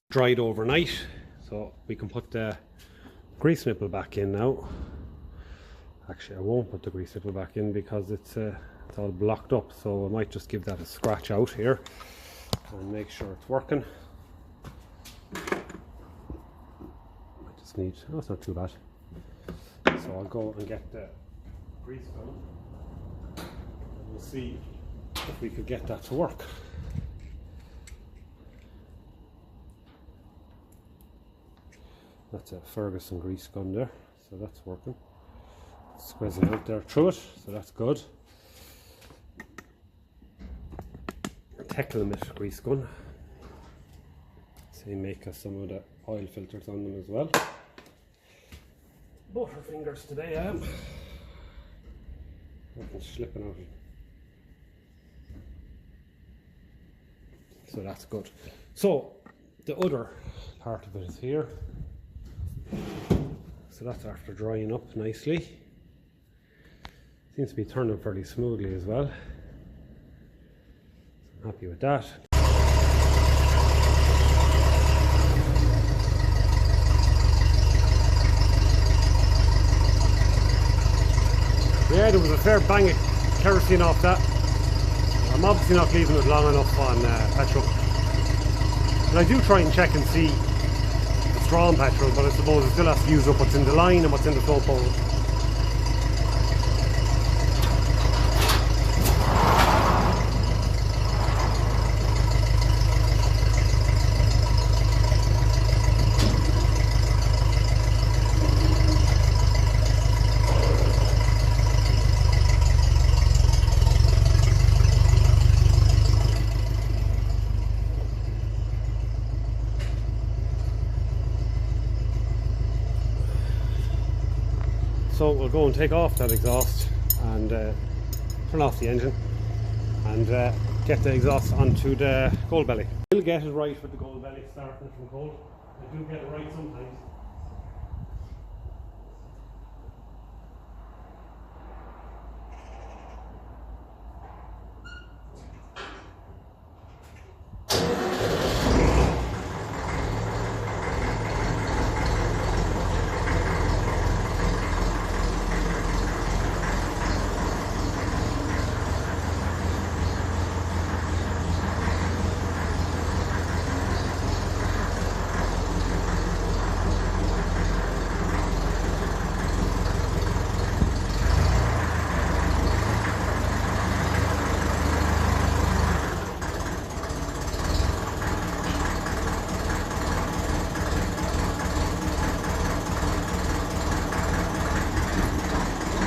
dried overnight, so we can put the grease nipple back in now. Actually, I won't put the grease nipple back in because it's all blocked up, so I might just give that a scratch out here and make sure it's working. I just need, oh, it's not too bad. So I'll go and get the grease gun and we'll see if we could get that to work. That's a Ferguson grease gun there, so that's working. Squeezing out there through it, so that's good. Tech limit grease gun. Same make us some of the oil filters on them as well. Butterfingers today I am. Nothing's slipping out. So that's good. So the other part of it is here. So that's after drying up nicely. Seems to be turning fairly smoothly as well. So I'm happy with that. Yeah, there was a fair bang of kerosene off that. I'm obviously not leaving it long enough on petrol. And I do try and check and see the strong petrol, but I suppose it still has to use up what's in the line and what's in the flow pole. So we'll go and take off that exhaust and turn off the engine and get the exhaust onto the cold belly. We'll get it right with the cold belly starting from cold. I do get it right sometimes.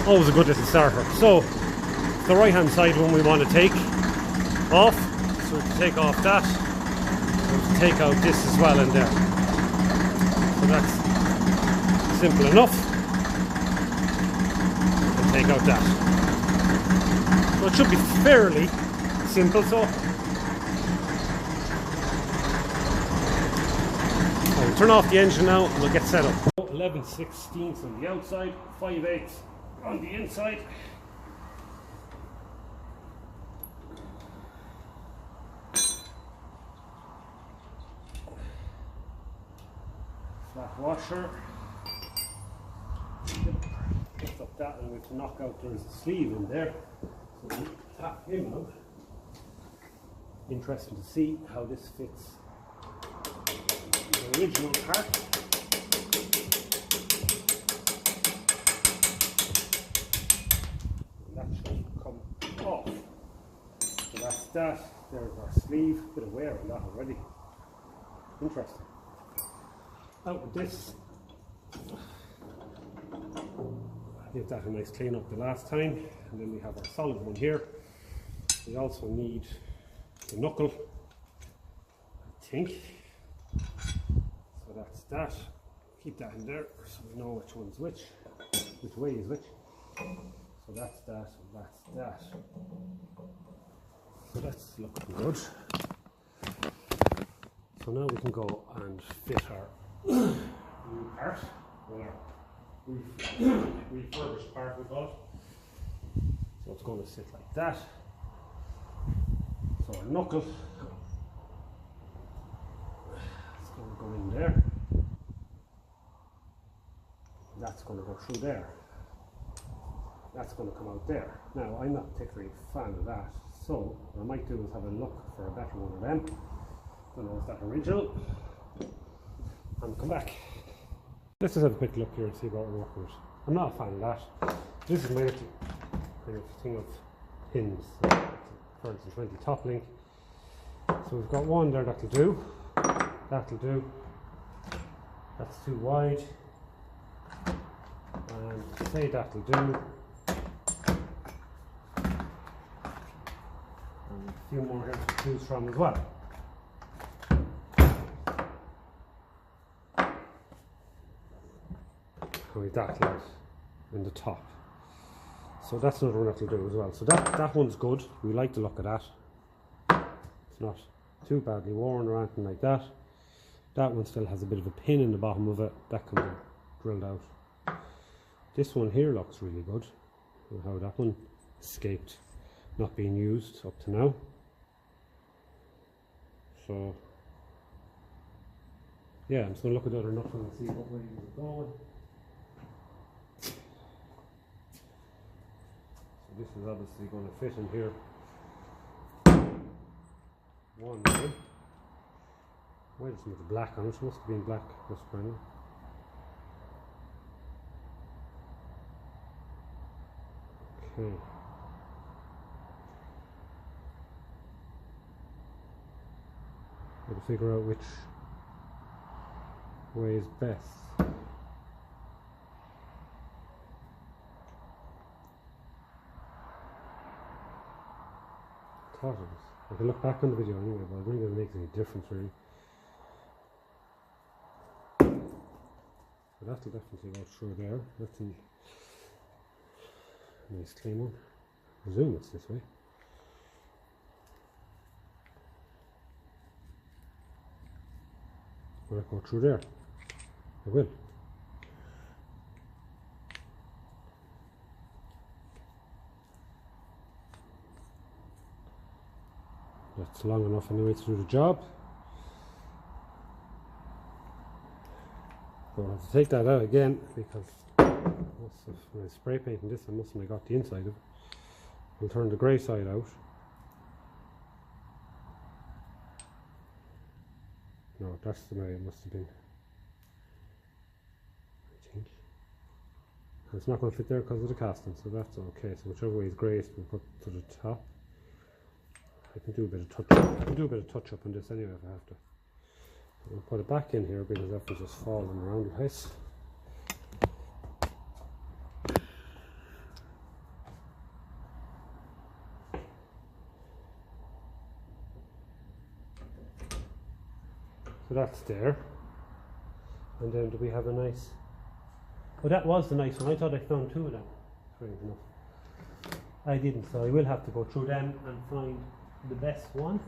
Always a good little starter. So the right hand side one we want to take off, so to take off that, and to take out this as well in there. So that's simple enough. And take out that. So it should be fairly simple. So I'll turn off the engine now and we'll get set up. 11/16 on the outside, 5/8 on the inside. Flat washer. Lift up that and we can knock out, there's a sleeve in there. So we tap him out. Interesting to see how this fits the original part. Off. So that's that. There's our sleeve. Bit of wear on that already. Interesting. Out with this. Give that a nice clean up the last time. And then we have our solid one here. We also need the knuckle, I think. So that's that. Keep that in there so we know which one's which way is which. So that's that, and that's that. So that's looking good. So now we can go and fit our new part, or refurbished part we call it. So it's going to sit like that. So our knuckle, it's going to go in there. That's going to go through there. That's going to come out there. Now, I'm not particularly a fan of that, so what I might do is have a look for a better one of them. Don't know if that's original. And come back. Let's just have a quick look here and see what we're working with. I'm not a fan of that. This is my little kind of thing of pins. Ferguson 20 top link. So we've got one there that'll do. That'll do. That's too wide. And say that'll do. And a few more here to choose from as well. And we've that light in the top. So that's another one that'll do as well. So that one's good. We like the look of that. It's not too badly worn or anything like that. That one still has a bit of a pin in the bottom of it. That can be drilled out. This one here looks really good. How that one escaped not being used up to now. So yeah, I'm just going to look at the other nut and see what way it's going. So this is obviously going to fit in here. One way. Why does it have black on it? It must have been black this panel. Okay. Got to figure out which way is best. Thought it was. I can look back on the video anyway, but I don't think it makes any difference really. So that'll definitely go through there. That's a nice clean one. I presume it's this way. Will I go through there? I will. That's long enough anyway to do the job. But I'll have to take that out again because when I spray painting this, I mustn't have got the inside of it. We'll turn the grey side out. No, that's the way it must have been. I think. And it's not going to fit there because of the casting, so that's okay. So whichever way is greyest, we'll put to the top. I can do a bit of touch up. I can do a bit of touch up on this anyway if I have to. I'll put it back in here because that was just falling around the place. So that's there. And then do we have a nice... Oh, that was the nice one. I thought I found two of them. Strange enough. I didn't, so I will have to go through them and find the best one.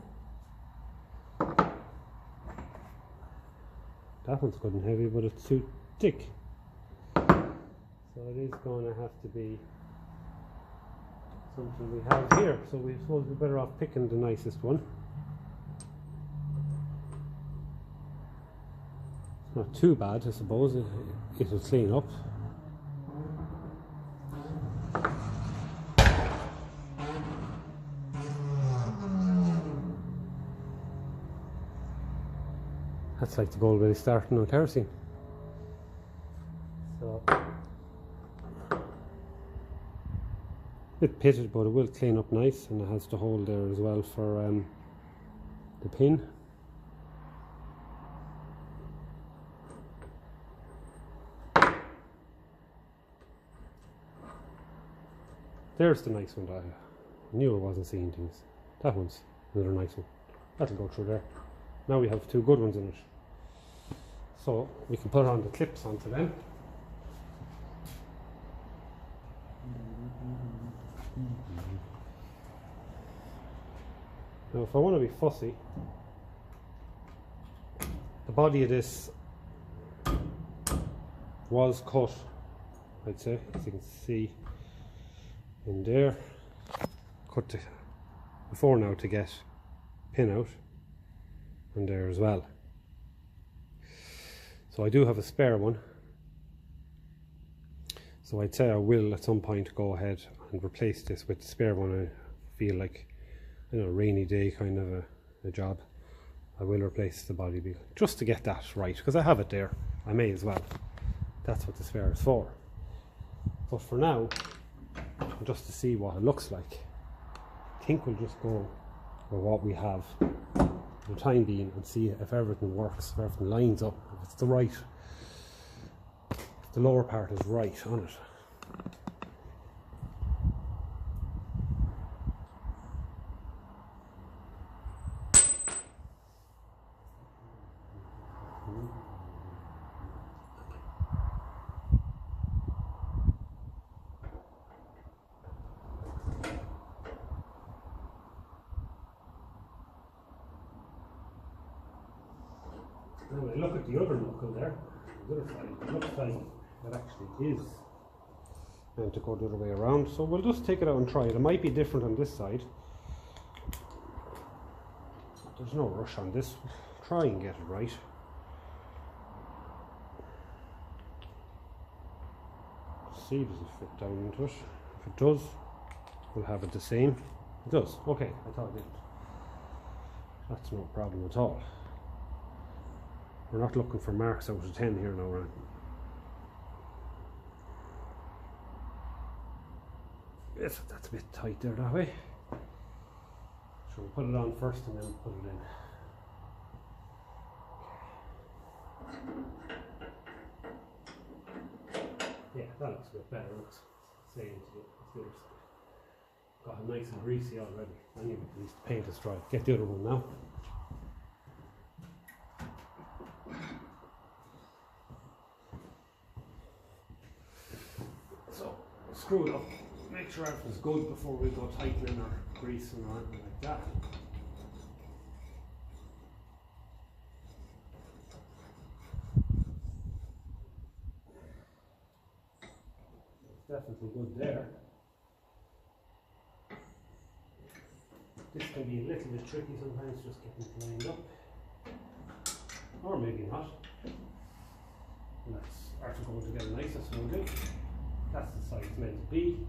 That one's good and heavy, but it's too thick. So it is going to have to be something we have here. So we suppose we're better off picking the nicest one. It's not too bad, I suppose. It'll clean up. That's like the gold way starting on kerosene. So, a bit pitted, but it will clean up nice, and it has the hole there as well for the pin. There's the nice one that I knew I wasn't seeing things. That one's another nice one. That'll go through there. Now we have two good ones in it. So we can put on the clips onto them. Now if I want to be fussy, the body of this was cut, I'd say, as you can see in there. Cut it before now to get pin out, and there as well. So I do have a spare one. So I'd say I will at some point go ahead and replace this with the spare one. I feel like, you know, a rainy day kind of a job. I will replace the body wheel just to get that right, because I have it there. I may as well. That's what the spare is for. But for now, just to see what it looks like, I think we'll just go with what we have for the time being and see if everything works, if everything lines up, if it's the right, if the lower part is right on it. Now when I look at the other knuckle there, the other side, it looks like it actually is meant to go the other way around. So we'll just take it out and try it. It might be different on this side. There's no rush on this. Try and get it right. See, does it fit down into it? If it does, we'll have it the same. It does. Okay, I thought it didn't. That's no problem at all. We're not looking for marks out of 10 here now, Ryan. Yes, that's a bit tight there that way. So we'll put it on first and then put it in. Yeah, that looks a bit better. Looks same to the other side. Got it nice and greasy already. I need at least the paint is dry. Get the other one now. So screw it up. Make sure everything's good before we go tightening or greasing or anything like that. It's definitely good there. This can be a little bit tricky sometimes, just getting it lined up. Or maybe not. That's article together nice and smoothly. That's the size it's meant to be.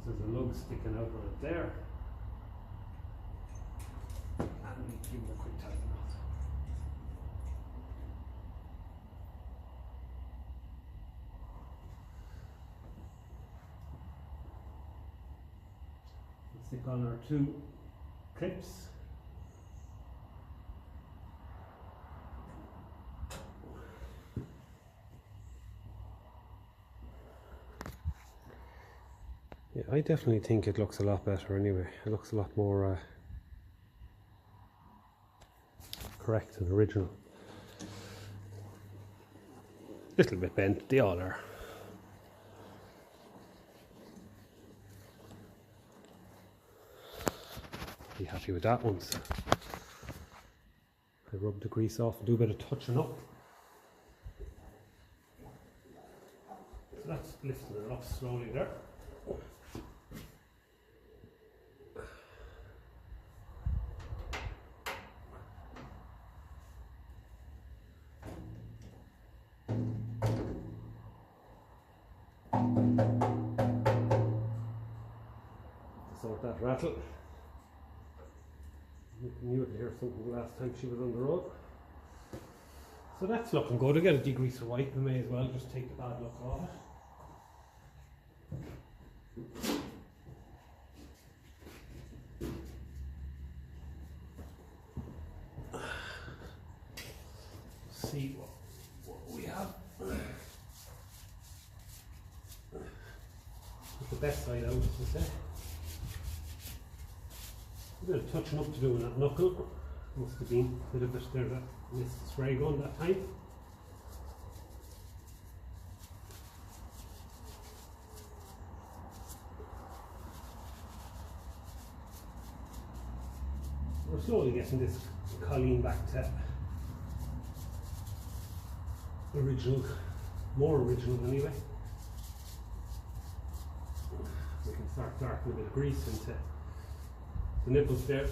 This is a lug sticking out on it there. And we give it a quick tighten off. Let's stick on our 2 clips. Yeah, I definitely think it looks a lot better anyway. It looks a lot more correct and original. Little bit bent, they all are. Be happy with that one. So I rub the grease off and do a bit of touching up. So that's lifting it up slowly there. Sort that rattle. You knew it hear something the last time she was on the road. So that's looking good. I get a degreaser wipe, I may as well just take the bad look off it. See what we have. Put the best side out, as we say. A bit of touching up to do in that knuckle. Must have been a bit of it there that missed the spray gun that time. We're slowly getting this colleen back to original, more original anyway. We can start darkening a bit of grease into the nipples there.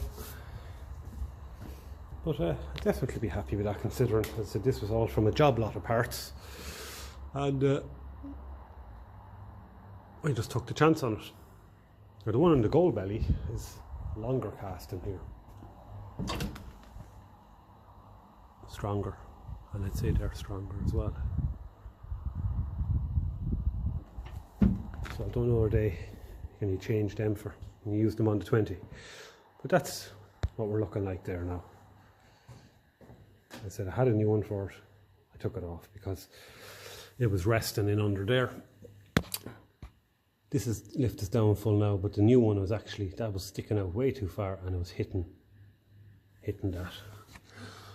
But I'd definitely be happy with that, considering, as I said, this was all from a job lot of parts, and I just took the chance on it. Now, the one in the gold belly is longer cast in here, stronger, and I'd say they're stronger as well. So I don't know, can you change them for, and you use them on the 20, but that's what we're looking like there now. I said I had a new one for it, I took it off because it was resting in under there. This is lift is down full now, but the new one was actually, that was sticking out way too far, and it was hitting that.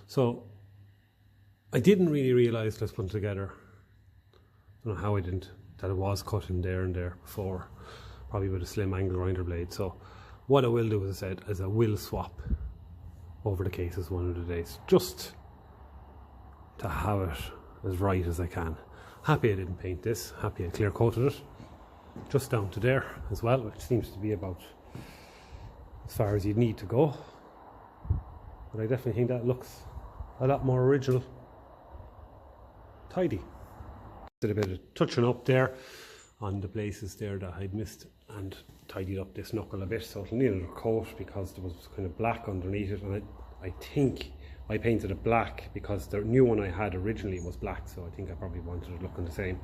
So I didn't really realise, let's put it together, I don't know how I didn't, that it was cut in there and there before, probably with a slim angle grinder blade. So what I will do, as I said, is I will swap over the cases one of the days, just to have it as right as I can. Happy I didn't paint this, happy I clear coated it, just down to there as well, which seems to be about as far as you'd need to go. But I definitely think that looks a lot more original, tidy. Did a bit of touching up there on the places there that I'd missed, and tidied up this knuckle a bit, so it'll need another coat because there was kind of black underneath it, and I think I painted it black because the new one I had originally was black, so I think I probably wanted it looking the same.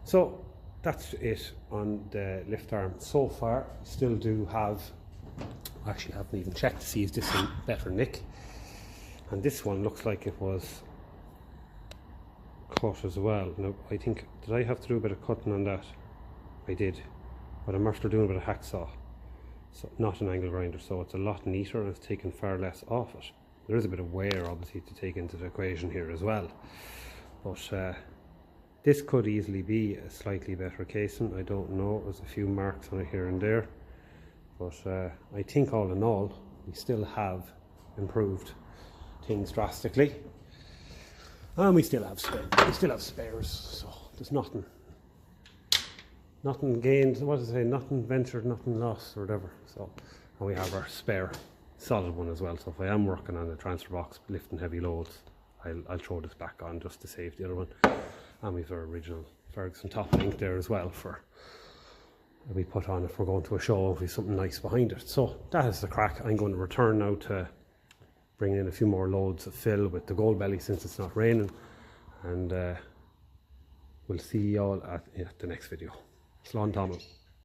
So that's it on the lift arm so far. Still do have, actually haven't even checked to see is this in better nick, and this one looks like it was cut as well. Now I think, did I have to do a bit of cutting on that? I did, but I'm after doing a bit of hacksaw, so not an angle grinder, so it's a lot neater and it's taken far less off it. There is a bit of wear obviously to take into the equation here as well, but this could easily be a slightly better casing. I don't know, there's a few marks on it here and there, but I think all in all we still have improved things drastically, and we still have spares, so there's nothing gained, what does it say, nothing ventured, nothing lost, or whatever. So, and we have our spare solid one as well, so if I am working on the transfer box lifting heavy loads, I'll throw this back on just to save the other one. And we've our original Ferguson top link there as well, for we put on if we're going to a show, if we've something nice behind it. So that is the crack. I'm going to return now to bring in a few more loads of fill with the gold belly since it's not raining, and we'll see you all at the next video. Slán Tamil.